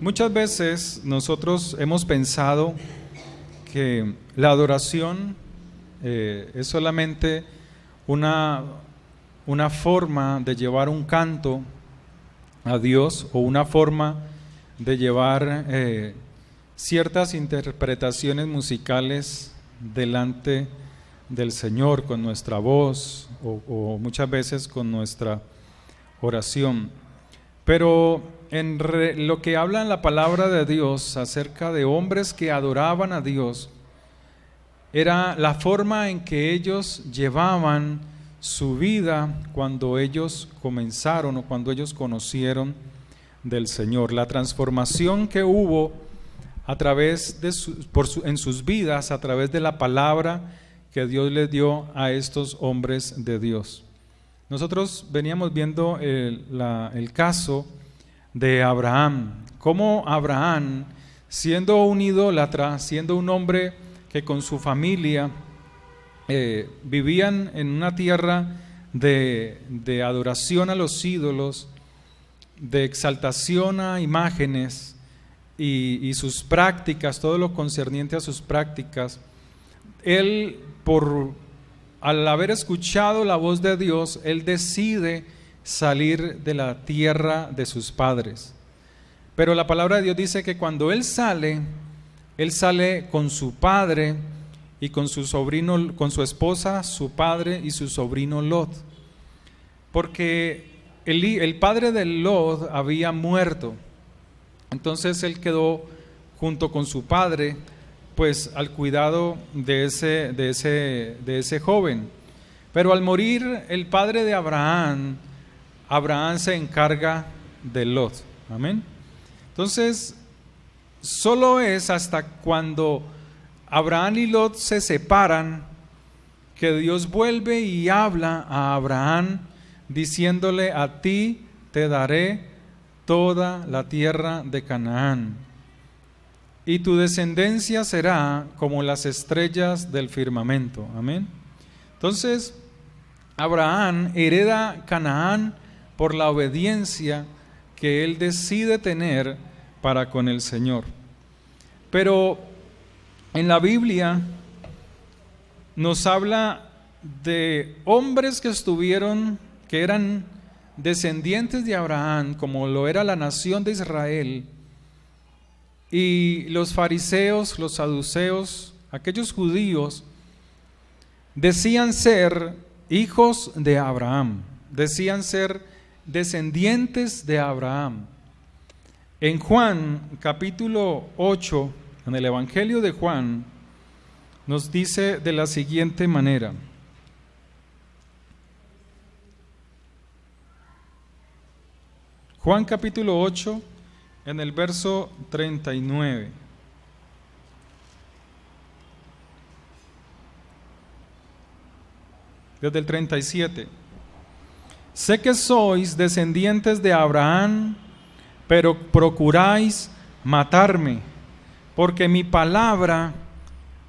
Muchas veces nosotros hemos pensado que la adoración es solamente una forma de llevar un canto a Dios o una forma de llevar ciertas interpretaciones musicales delante del Señor con nuestra voz o muchas veces con nuestra oración. Pero lo que habla en la palabra de Dios acerca de hombres que adoraban a Dios era la forma en que ellos llevaban su vida cuando ellos comenzaron o cuando ellos conocieron del Señor. La transformación que hubo a través de en sus vidas, a través de la palabra que Dios les dio a estos hombres de Dios. Nosotros veníamos viendo el caso de Abraham, cómo Abraham, siendo un idólatra, siendo un hombre que con su familia vivían en una tierra de adoración a los ídolos, de exaltación a imágenes y sus prácticas, todo lo concerniente a sus prácticas, él al haber escuchado la voz de Dios, él decide salir de la tierra de sus padres. Pero la palabra de Dios dice que cuando él sale con su padre y con su sobrino, con su esposa, su padre y su sobrino Lot. Porque el padre de Lot había muerto. Entonces él quedó junto con su padre, pues al cuidado de ese joven. Pero al morir el padre de Abraham se encarga de Lot. Amén. Entonces, solo es hasta cuando Abraham y Lot se separan que Dios vuelve y habla a Abraham diciéndole: a ti te daré toda la tierra de Canaán, y tu descendencia será como las estrellas del firmamento. Amén. Entonces, Abraham hereda Canaán por la obediencia que él decide tener para con el Señor. Pero en la Biblia nos habla de hombres que eran descendientes de Abraham, como lo era la nación de Israel, y los fariseos, los saduceos, aquellos judíos, decían ser hijos de Abraham, decían ser descendientes de Abraham. En Juan capítulo 8, en el Evangelio de Juan, nos dice de la siguiente manera: Juan capítulo 8, en el verso 39. Desde el 37. Sé que sois descendientes de Abraham, pero procuráis matarme, porque mi palabra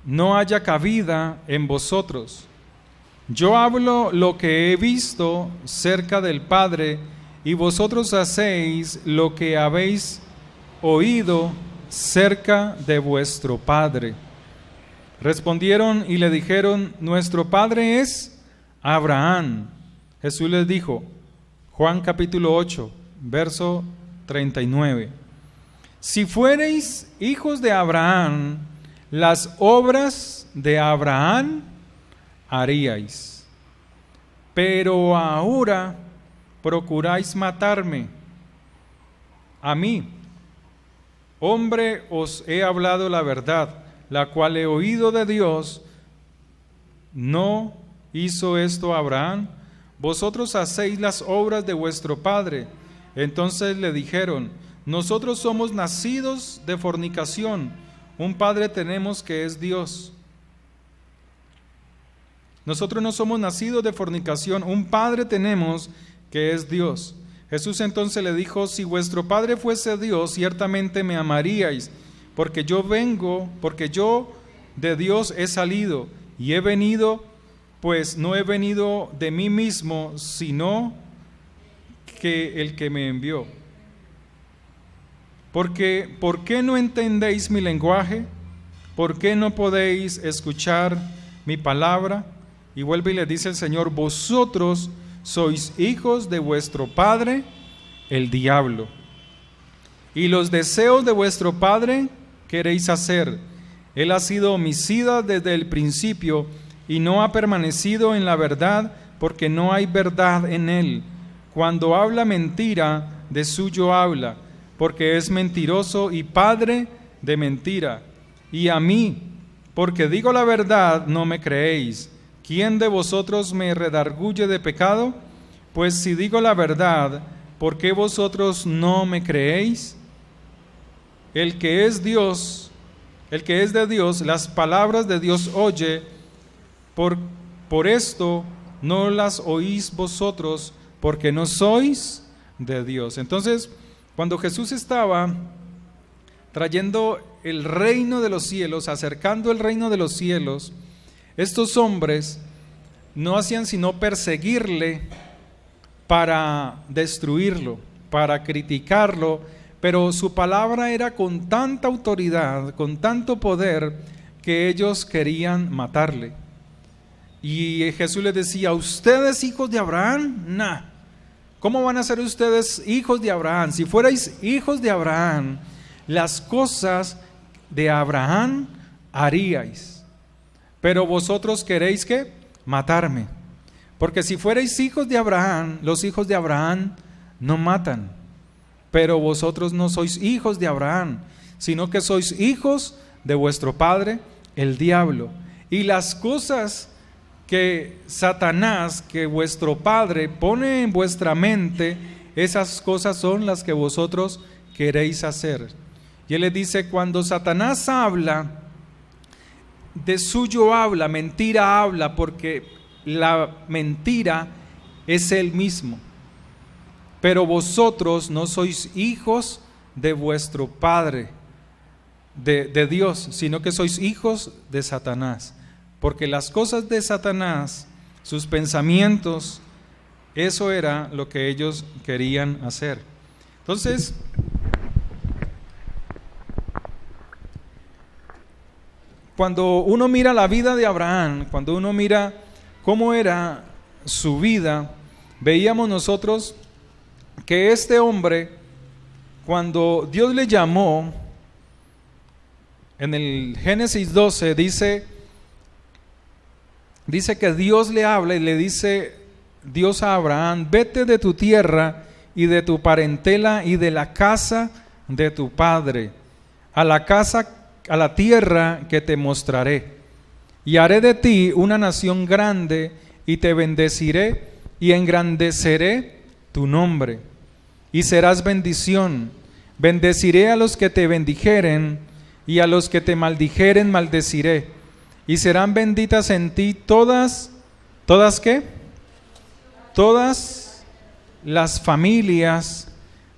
no haya cabida en vosotros. Yo hablo lo que he visto cerca del Padre, y vosotros hacéis lo que habéis oído cerca de vuestro padre. Respondieron y le dijeron: nuestro padre es Abraham. Jesús les dijo, Juan capítulo 8, verso 39: si fuereis hijos de Abraham, las obras de Abraham haríais. Pero ahora procuráis matarme, a mí, hombre, os he hablado la verdad, la cual he oído de Dios. ¿No hizo esto Abraham? Vosotros hacéis las obras de vuestro padre. Entonces le dijeron: nosotros somos nacidos de fornicación, un padre tenemos que es Dios. Nosotros no somos nacidos de fornicación, un padre tenemos que es Dios. Jesús entonces le dijo: si vuestro padre fuese Dios, ciertamente me amaríais, porque yo de Dios he salido y he venido, pues no he venido de mí mismo, sino que el que me envió. Porque, ¿por qué no entendéis mi lenguaje? ¿Por qué no podéis escuchar mi palabra? Y vuelve y le dice el Señor: vosotros sois hijos de vuestro padre, el diablo, y los deseos de vuestro padre queréis hacer. Él ha sido homicida desde el principio y no ha permanecido en la verdad, porque no hay verdad en él. Cuando habla mentira, de suyo habla, porque es mentiroso y padre de mentira. Y a mí, porque digo la verdad, no me creéis. ¿Quién de vosotros me redarguye de pecado? Pues si digo la verdad, ¿por qué vosotros no me creéis? El que es Dios, el que es de Dios, las palabras de Dios oye. Por esto no las oís vosotros, porque no sois de Dios. Entonces, cuando Jesús estaba trayendo el reino de los cielos, acercando el reino de los cielos, estos hombres no hacían sino perseguirle para destruirlo, para criticarlo, pero su palabra era con tanta autoridad, con tanto poder, que ellos querían matarle. Y Jesús les decía: ¿ustedes hijos de Abraham? Nah. ¿Cómo van a ser ustedes hijos de Abraham? Si fuerais hijos de Abraham, las cosas de Abraham haríais. Pero vosotros queréis ¿qué? Matarme. Porque si fuerais hijos de Abraham, los hijos de Abraham no matan. Pero vosotros no sois hijos de Abraham, sino que sois hijos de vuestro padre, el diablo. Y las cosas que Satanás, que vuestro padre pone en vuestra mente, esas cosas son las que vosotros queréis hacer. Y él le dice: cuando Satanás habla, de suyo habla, mentira habla, porque la mentira es él mismo. Pero vosotros no sois hijos de vuestro padre, de Dios, sino que sois hijos de Satanás. Porque las cosas de Satanás, sus pensamientos, eso era lo que ellos querían hacer. Entonces, cuando uno mira la vida de Abraham, cuando uno mira cómo era su vida, veíamos nosotros que este hombre, cuando Dios le llamó, en el Génesis 12 dice que Dios le habla y le dice Dios a Abraham: vete de tu tierra y de tu parentela y de la casa de tu padre, a la tierra que te mostraré, y haré de ti una nación grande, y te bendeciré y engrandeceré tu nombre, y serás bendición. Bendeciré a los que te bendijeren, y a los que te maldijeren maldeciré, y serán benditas en ti todas ¿qué? Todas las familias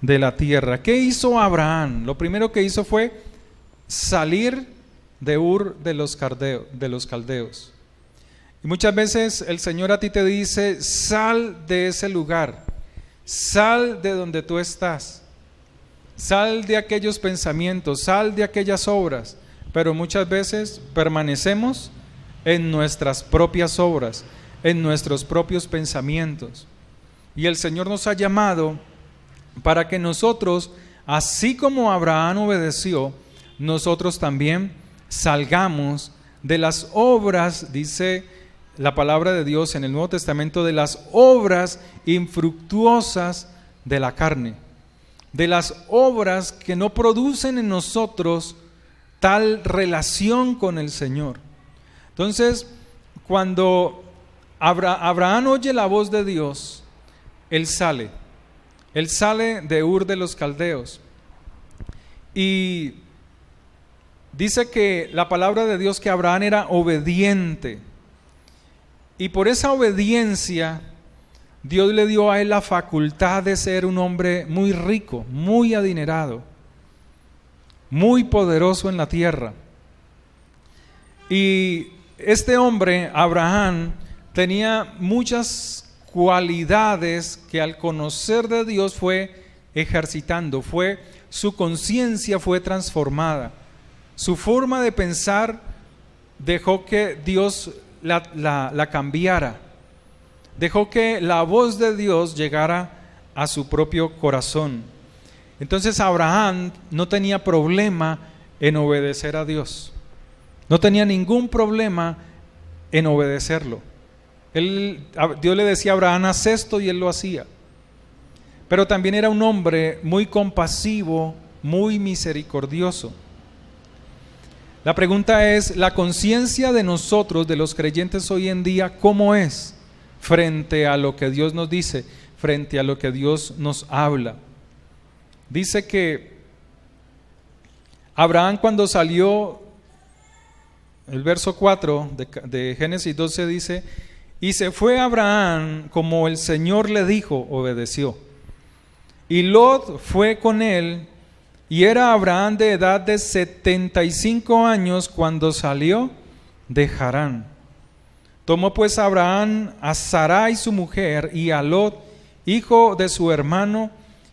de la tierra. ¿Qué hizo Abraham? Lo primero que hizo fue salir de Ur de los caldeos. Y muchas veces el Señor a ti te dice: sal de ese lugar, sal de donde tú estás, sal de aquellos pensamientos, sal de aquellas obras. Pero muchas veces permanecemos en nuestras propias obras, en nuestros propios pensamientos. Y el Señor nos ha llamado para que nosotros, así como Abraham obedeció, nosotros también salgamos de las obras, dice la palabra de Dios en el Nuevo Testamento, de las obras infructuosas de la carne, de las obras que no producen en nosotros tal relación con el Señor. Entonces, cuando Abraham oye la voz de Dios, él sale de Ur de los caldeos. Y dice que la palabra de Dios que Abraham era obediente. Y por esa obediencia, Dios le dio a él la facultad de ser un hombre muy rico, muy adinerado, muy poderoso en la tierra. Y este hombre, Abraham, tenía muchas cualidades que al conocer de Dios fue ejercitando, fue su conciencia fue transformada. Su forma de pensar dejó que Dios la cambiara. Dejó que la voz de Dios llegara a su propio corazón. Entonces Abraham no tenía problema en obedecer a Dios. No tenía ningún problema en obedecerlo. Dios le decía a Abraham, haz esto, y él lo hacía. Pero también era un hombre muy compasivo, muy misericordioso. La pregunta es, ¿la conciencia de nosotros, de los creyentes hoy en día, cómo es frente a lo que Dios nos dice, frente a lo que Dios nos habla? Dice que Abraham, cuando salió, el verso 4 de Génesis 12 dice, y se fue Abraham como el Señor le dijo, obedeció. Y Lot fue con él, y era Abraham de edad de 75 años cuando salió de Harán. Tomó pues Abraham a Sarai su mujer y a Lot, hijo de su hermano,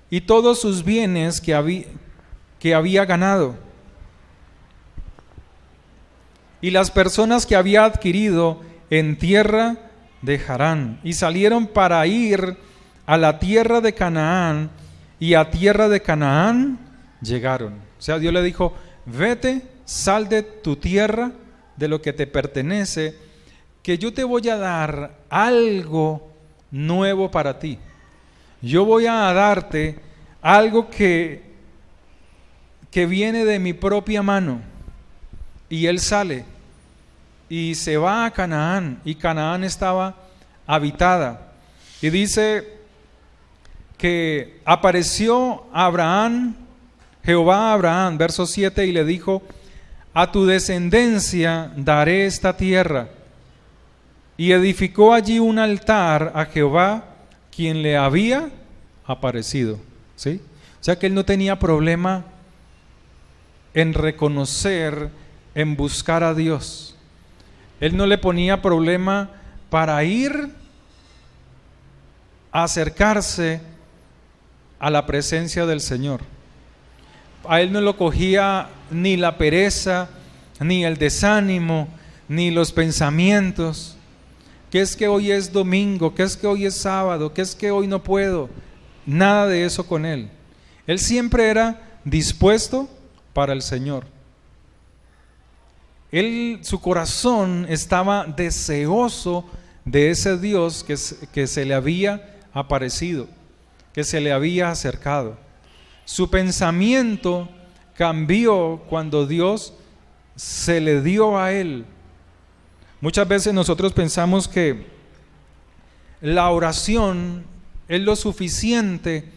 y todos sus bienes que había ganado, y las personas que había adquirido en tierra de Harán, y salieron para ir a la tierra de Canaán, y a tierra de Canaán llegaron. O sea, Dios le dijo, vete, sal de tu tierra, de lo que te pertenece, que yo te voy a dar algo nuevo para ti. Yo voy a darte algo que viene de mi propia mano. Y él sale y se va a Canaán, y Canaán estaba habitada. Y dice que apareció Jehová a Abraham, verso 7, y le dijo, a tu descendencia daré esta tierra. Y edificó allí un altar a Jehová, quien le había aparecido. ¿Sí? O sea que él no tenía problema en reconocer, en buscar a Dios. Él no le ponía problema para ir a acercarse a la presencia del Señor. A él no lo cogía ni la pereza, ni el desánimo, ni los pensamientos. ¿Qué es que hoy es domingo? ¿Qué es que hoy es sábado? ¿Qué es que hoy no puedo? Nada de eso con él. Él siempre era dispuesto para el Señor. Su corazón estaba deseoso de ese Dios que se le había aparecido, que se le había acercado. Su pensamiento cambió cuando Dios se le dio a él. Muchas veces nosotros pensamos que la oración es lo suficiente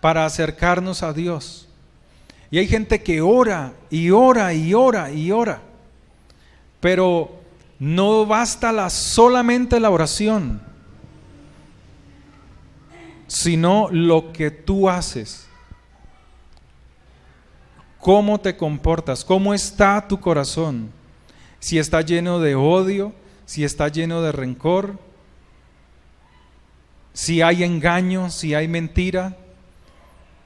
para acercarnos a Dios. Y hay gente que ora y ora y ora y ora, pero no basta solamente la oración, sino lo que tú haces. ¿Cómo te comportas? ¿Cómo está tu corazón? Si está lleno de odio, si está lleno de rencor, si hay engaño, si hay mentira,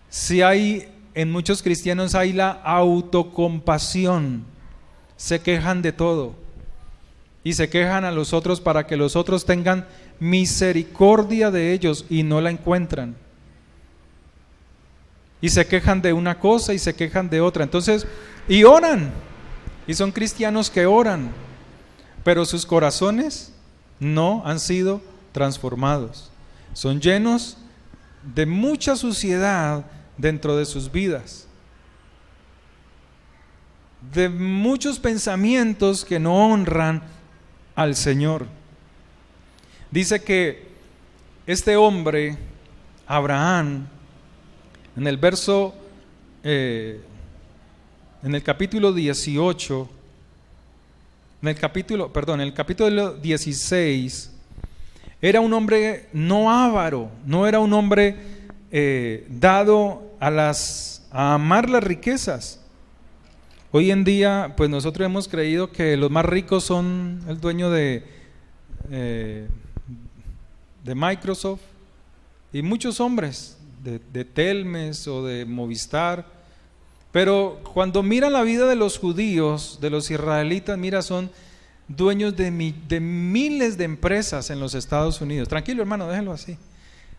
si hay, en muchos cristianos hay la autocompasión, se quejan de todo y se quejan a los otros para que los otros tengan misericordia de ellos y no la encuentran. Y se quejan de una cosa y se quejan de otra. Entonces, y oran, y son cristianos que oran, pero sus corazones no han sido transformados. Son llenos de mucha suciedad dentro de sus vidas, de muchos pensamientos que no honran al Señor. Dice que este hombre, Abraham, en el verso, en el capítulo 18, en el capítulo 16, era un hombre no avaro, no era un hombre dado a amar las riquezas. Hoy en día, pues nosotros hemos creído que los más ricos son el dueño de Microsoft y muchos hombres de Telmes o de Movistar Pero cuando mira la vida de los judíos, de los israelitas, mira, son dueños de miles de empresas en los Estados Unidos. Tranquilo, hermano, déjenlo así.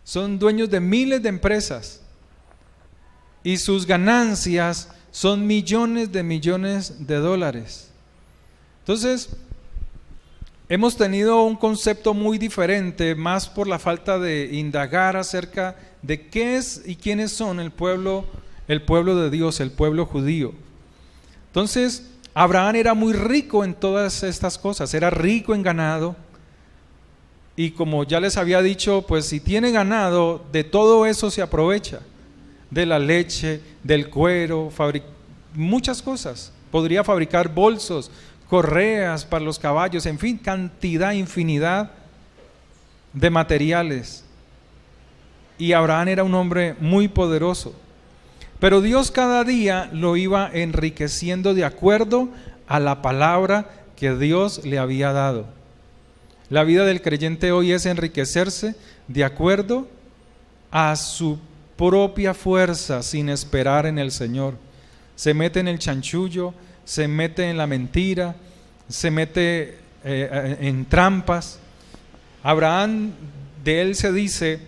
Son dueños de miles de empresas y sus ganancias son millones de dólares. Entonces, hemos tenido un concepto muy diferente, más por la falta de indagar acerca de qué es y quiénes son el pueblo de Dios, el pueblo judío. Entonces, Abraham era muy rico en todas estas cosas, era rico en ganado, y como ya les había dicho, pues si tiene ganado, de todo eso se aprovecha, de la leche, del cuero, muchas cosas. Podría fabricar bolsos, correas para los caballos, en fin, infinidad de materiales. Y Abraham era un hombre muy poderoso. Pero Dios cada día lo iba enriqueciendo de acuerdo a la palabra que Dios le había dado. La vida del creyente hoy es enriquecerse de acuerdo a su propia fuerza, sin esperar en el Señor. Se mete en el chanchullo, se mete en la mentira, se mete en trampas. Abraham, de él se dice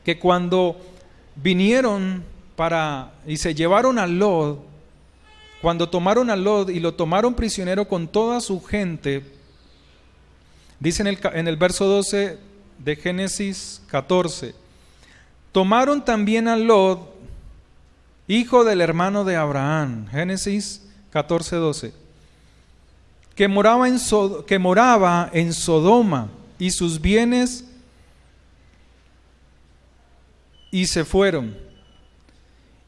que cuando vinieron y se llevaron a Lot, cuando tomaron a Lot y lo tomaron prisionero con toda su gente, dice en el verso 12 de Génesis 14, tomaron también a Lot, hijo del hermano de Abraham, Génesis 14, 12, que moraba en Sodoma, y sus bienes, y se fueron.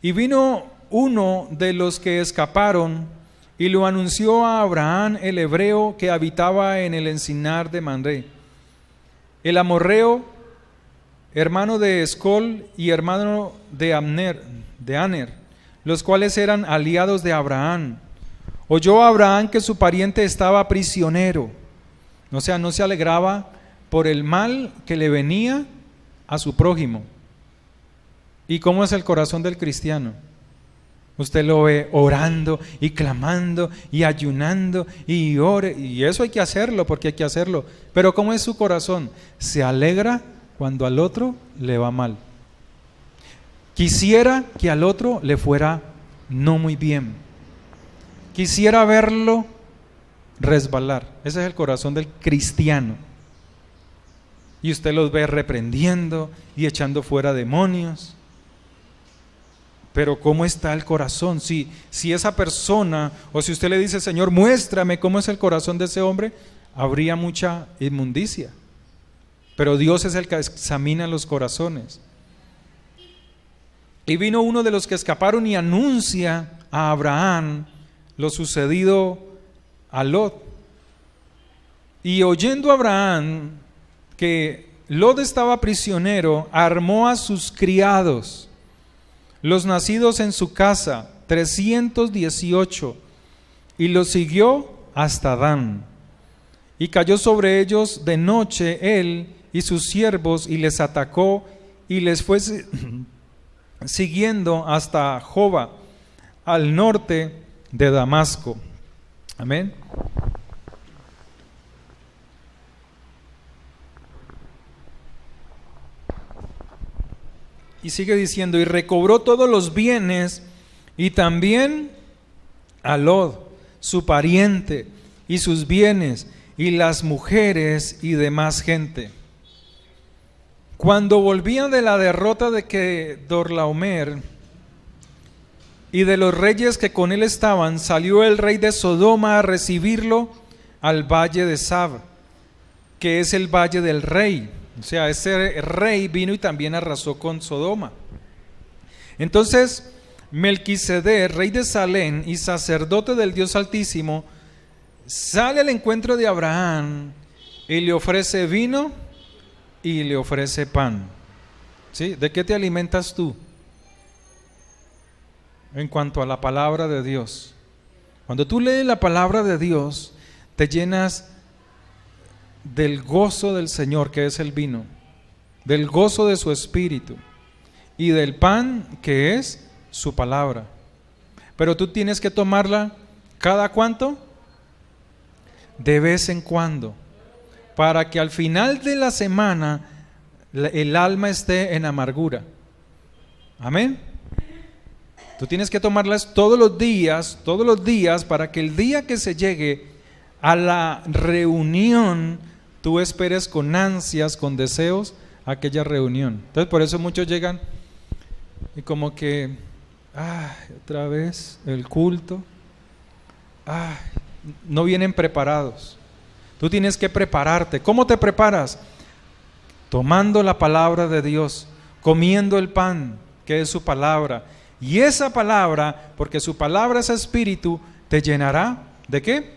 Y vino uno de los que escaparon y lo anunció a Abraham el hebreo que habitaba en el encinar de Mamre, el amorreo, hermano de Escol y hermano de Aner, los cuales eran aliados de Abraham. Oyó Abraham que su pariente estaba prisionero, o sea, no se alegraba por el mal que le venía a su prójimo. ¿Y cómo es el corazón del cristiano? Usted lo ve orando y clamando y ayunando y ore, y eso hay que hacerlo porque hay que hacerlo. Pero ¿cómo es su corazón? Se alegra cuando al otro le va mal. Quisiera que al otro le fuera no muy bien. Quisiera verlo resbalar. Ese es el corazón del cristiano. Y usted los ve reprendiendo y echando fuera demonios. Pero ¿cómo está el corazón? Si esa persona, o si usted le dice, Señor, muéstrame cómo es el corazón de ese hombre, habría mucha inmundicia. Pero Dios es el que examina los corazones. Y vino uno de los que escaparon y anuncia a Abraham lo sucedido a Lot. Y oyendo Abraham que Lot estaba prisionero, armó a sus criados, los nacidos en su casa, 318, y los siguió hasta Dan. Y cayó sobre ellos de noche él y sus siervos, y les atacó, y les fue siguiendo hasta Joba, al norte de Damasco. Amén. Y sigue diciendo, y recobró todos los bienes, y también a Lot, su pariente, y sus bienes, y las mujeres y demás gente. Cuando volvían de la derrota de Kedorlaomer y de los reyes que con él estaban, salió el rey de Sodoma a recibirlo al valle de Sab, que es el valle del rey. O sea, ese rey vino y también arrasó con Sodoma. Entonces, Melquisedec, rey de Salem y sacerdote del Dios Altísimo, sale al encuentro de Abraham y le ofrece vino y le ofrece pan. ¿Sí? ¿De qué te alimentas tú? En cuanto a la palabra de Dios. Cuando tú lees la palabra de Dios, te llenas del gozo del Señor, que es el vino, del gozo de su espíritu y del pan, que es su palabra. pero tú tienes que tomarla ¿cada cuánto? De vez en cuando, para que al final de la semana el alma esté en amargura. Amén. Tú tienes que tomarlas todos los días, para que el día que se llegue a la reunión, tú esperes con ansias, con deseos, aquella reunión. Entonces por eso muchos llegan y como que, otra vez el culto, no vienen preparados. Tú tienes que prepararte. ¿Cómo te preparas? Tomando la palabra de Dios, comiendo el pan, que es su palabra. Y esa palabra, porque su palabra es espíritu, te llenará ¿de qué?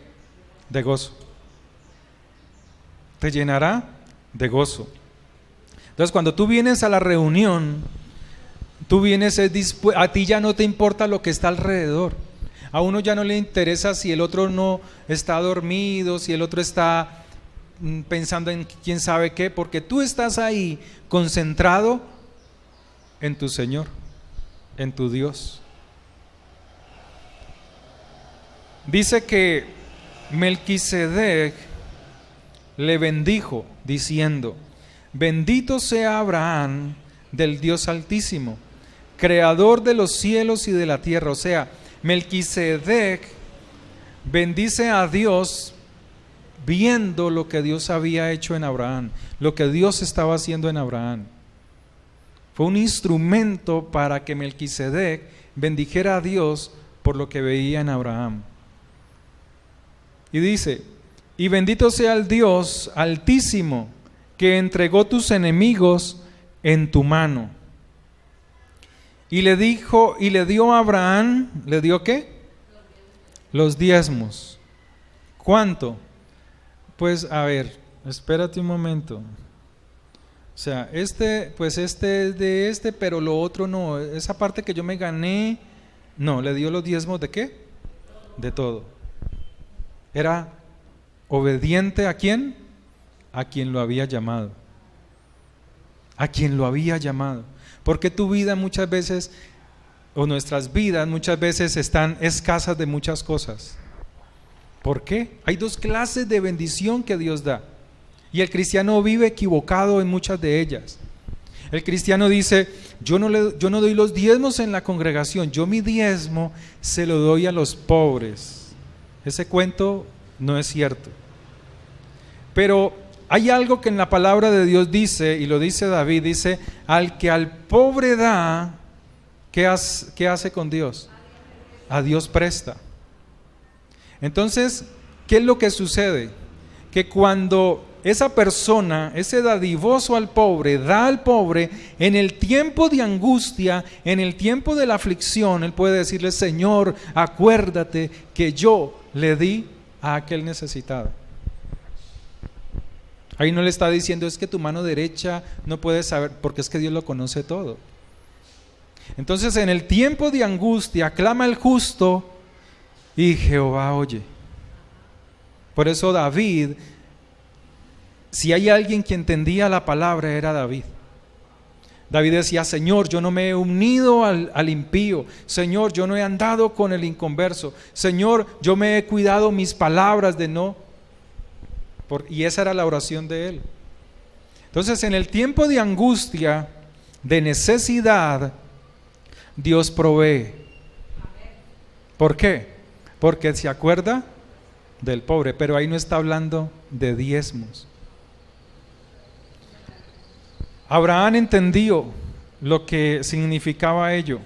De gozo. Te llenará de gozo. Entonces cuando tú vienes a la reunión, tú vienes a ti ya no te importa lo que está alrededor. A uno ya no le interesa si el otro no está dormido, si el otro está pensando en quién sabe qué, porque tú estás ahí concentrado en tu Señor, en tu Dios. Dice que Melquisedec le bendijo diciendo: bendito sea Abraham del Dios Altísimo, creador de los cielos y de la tierra. O sea, Melquisedec bendice a Dios viendo lo que Dios había hecho en Abraham, lo que Dios estaba haciendo en Abraham. Fue un instrumento para que Melquisedec bendijera a Dios por lo que veía en Abraham. Y dice: y bendito sea el Dios Altísimo, que entregó tus enemigos en tu mano. Y le dijo, y le dio a Abraham, ¿le dio qué? Los diezmos. ¿Cuánto? Pues a ver, espérate un momento. O sea, pues este es de este, pero lo otro no. Esa parte que yo me gané, no, le dio los diezmos ¿de qué? De todo. Era obediente ¿a quién? A quien lo había llamado. A quien lo había llamado. Porque tu vida muchas veces, o nuestras vidas muchas veces están escasas de muchas cosas. ¿Por qué? Hay dos clases de bendición que Dios da. Y el cristiano vive equivocado en muchas de ellas. El cristiano dice: yo no doy los diezmos en la congregación, yo mi diezmo se lo doy a los pobres. Ese cuento no es cierto. Pero hay algo que en la palabra de Dios dice, y lo dice David, dice: al que al pobre da, ¿qué hace con Dios? A Dios presta. Entonces, ¿qué es lo que sucede? Que cuando esa persona, ese dadivoso al pobre, da al pobre, en el tiempo de angustia, en el tiempo de la aflicción, él puede decirle: Señor, acuérdate que yo le di a aquel necesitado. Ahí no le está diciendo: es que tu mano derecha no puede saber, porque es que Dios lo conoce todo. Entonces, en el tiempo de angustia, clama el justo y Jehová oye. Por eso David, si hay alguien que entendía la palabra, era David. David decía: Señor, yo no me he unido al impío. Señor, yo no he andado con el inconverso. Señor, yo me he cuidado mis palabras de no. Y esa era la oración de él. Entonces, en el tiempo de angustia, de necesidad, Dios provee. ¿Por qué? Porque se acuerda del pobre, pero ahí no está hablando de diezmos. Abraham entendió lo que significaba ello.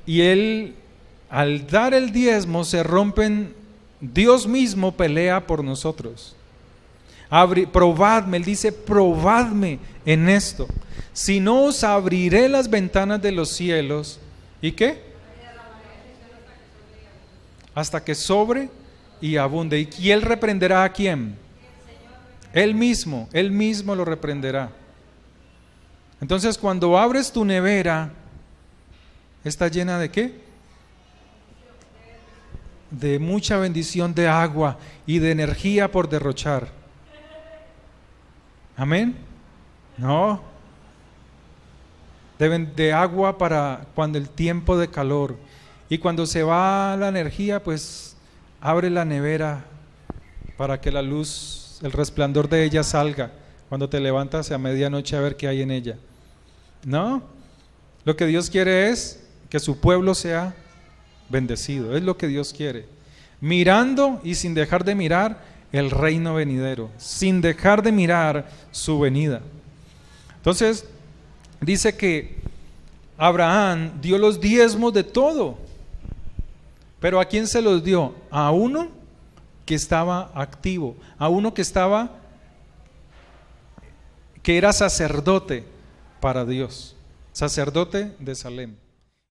Y él, al dar el diezmo, se rompen. Dios mismo pelea por nosotros. Probadme, él dice: probadme en esto. Si no, os abriré las ventanas de los cielos. ¿Y qué? Hasta que sobre y abunde. ¿Y él reprenderá a quién? Él mismo lo reprenderá. Entonces, cuando abres tu nevera, ¿está llena de qué? De mucha bendición, de agua y de energía por derrochar. ¿Amén? No. De agua para cuando el tiempo de calor. Y cuando se va la energía, pues abre la nevera para que la luz, el resplandor de ella salga cuando te levantas a medianoche a ver qué hay en ella. No, lo que Dios quiere es que su pueblo sea bendecido, es lo que Dios quiere. Mirando y sin dejar de mirar el reino venidero, sin dejar de mirar su venida. Entonces, dice que Abraham dio los diezmos de todo, pero ¿a quién se los dio? A uno que estaba activo, a uno que era sacerdote para Dios, sacerdote de Salem.